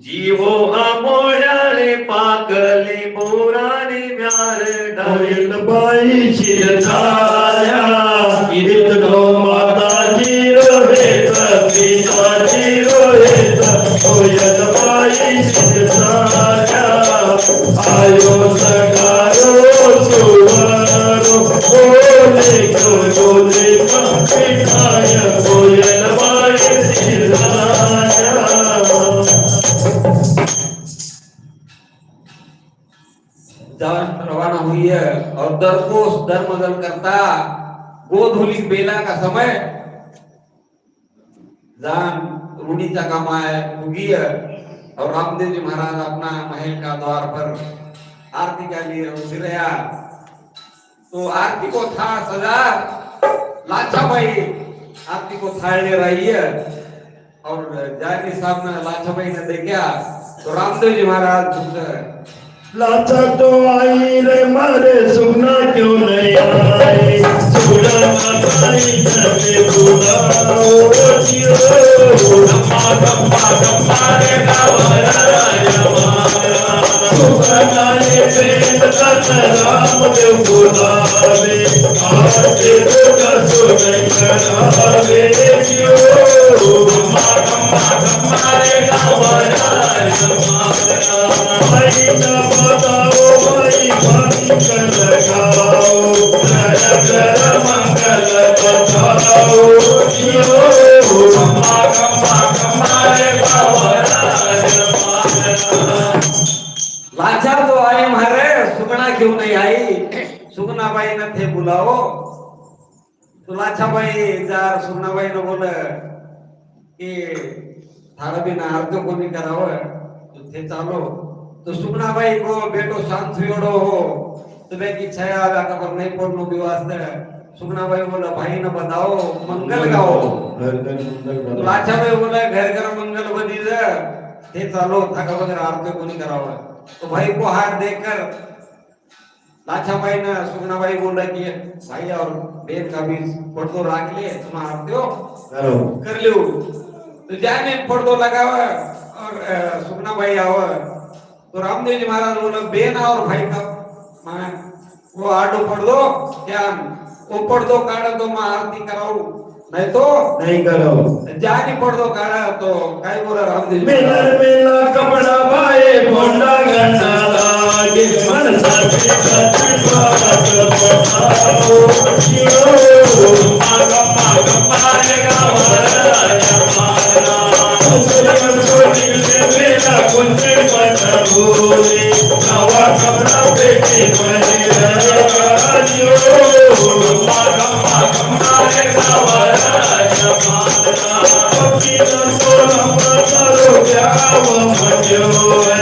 जीवो आमोळ्याले पाकले बोराने म्यार डाळीत बाई शिरताया इरित नो माताजी रोहेत पिताजी रोहेत होयत बाई शिरताया आयो सकारो सुवारो बोले बोले पिताय होयत बाई शिरताया रवाना हुई है और दरकोश धर्मदल करता गोधूलिक बेला का समय जान रूढ़ी का कमा है उगी है और रामदेव जी महाराज अपना महल का द्वार पर आरती के लिए उतरया तो आरती को था सजा लाचा भाई आरती को थाल ले रही है और जानी साहब ने लाचा भाई ने देखा तो रामदेव जी महाराज लाचा तो आई रे मारे सुना क्यों नहीं आई सुना आई चले बुलाओ जियो नम्मा नम्मा नम्मा रे गावरा जमाना सुनाए प्रेम तन राम देव बुलावे आते रोगा सुने करावे जियो नम्मा नम्मा नम्मा रे गावरा जमाना भाई ना बताओ भाई मंगल गाओ नर मंगल बताओ जियो गम्मा गम्मा गम्मा रे गावरा जमाना लाचार तो आए मारे सुगना क्यों नहीं आई सुगना भाई ने थे बुलाओ तो लाचा भाई जार सुगना भाई ने बोले कि थारा बिना आरती को नहीं कराओ तो थे चालो तो सुगना भाई को बेटो शांत हुयोड़ो हो तुम्हें की छाया आगा कबर नहीं पड़नो भी वास्ते सुगना भाई बोला भाई ने बताओ मंगल गाओ घर घर मंगल लाचा भाई बोला घर घर मंगल बनी जा थे चालो थाका बगैर आरती को नहीं कराओ तो भाई को हाथ देकर लाचा भाई ने सुगना भाई बोला कि भाई और बेन का भी पर्दो रख ले तुम आरती हो करो कर लो तो जाने पर्दो लगावा और सुगना भाई आवा तो रामदेव जी महाराज बोले बेन और भाई का मैं वो आडो पढ़ दो क्या वो पढ़ दो काढ़ा तो मैं आरती कराऊं नहीं तो नहीं करो जानी पढ़ दो काढ़ा तो काय बोला रामदेव जी मेला मेला कपड़ा भाई मोंडा गंडा लागे मन सच सच बात बताओ जियो गम्मा गम्मा रे गावरा जमाना छोटी मेला कुछ बताओ नवा कपड़ा बेटी बनी रहेगा जियो गम्मा गम्मा गम्मा रे गावरा जमाना पक्की न सोना करो प्याव मजो है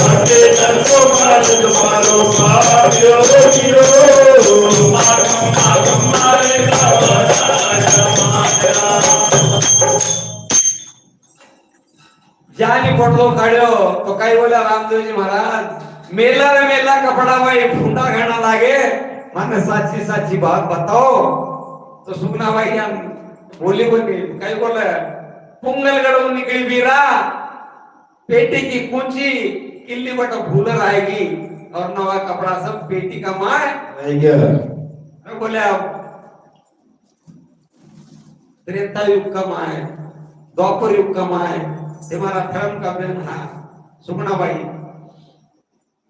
आके न तो मार मारो पाव्यो जियो गम्मा गम्मा गम्मा रे गावरा जमाना जानी पढ़ो काढ़ो तो काय बोला रामदेव जी महाराज मेला रे मेला कपड़ा भाई फूंडा घाना लागे माने साची साची बात बताओ तो सुगना भाई हम बोली काय बोले पुंगलगढ़ निकली बीरा पेटी की कुंची किल्ली बटा भूलर आएगी और नवा कपड़ा सब पेटी का मार नहीं गया मैं बोले अब त्रेता युग का माँ है द्वापर युग का माँ है हमारा धर्म का बहन है सुगना भाई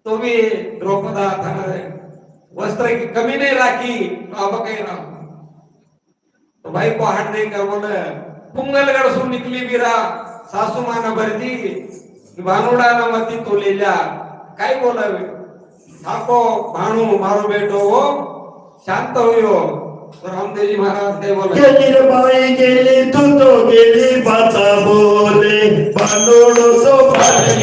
तो भी द्रौपदा था वस्त्र की कमी नहीं राखी तो अब कहीं रहा तो भाई को हाथ देकर बोले पुंगलगढ़ सु निकली बीरा सासू माना भरती भानुड़ा न मती तो ले जा काय बोला थाको भानु मारो बेटो हो शांत हुयो तो रामदेव जी महाराज ने बोला गेली रे बाई गेली तू तो गेली बाता बोले बानोड़ो तो बानी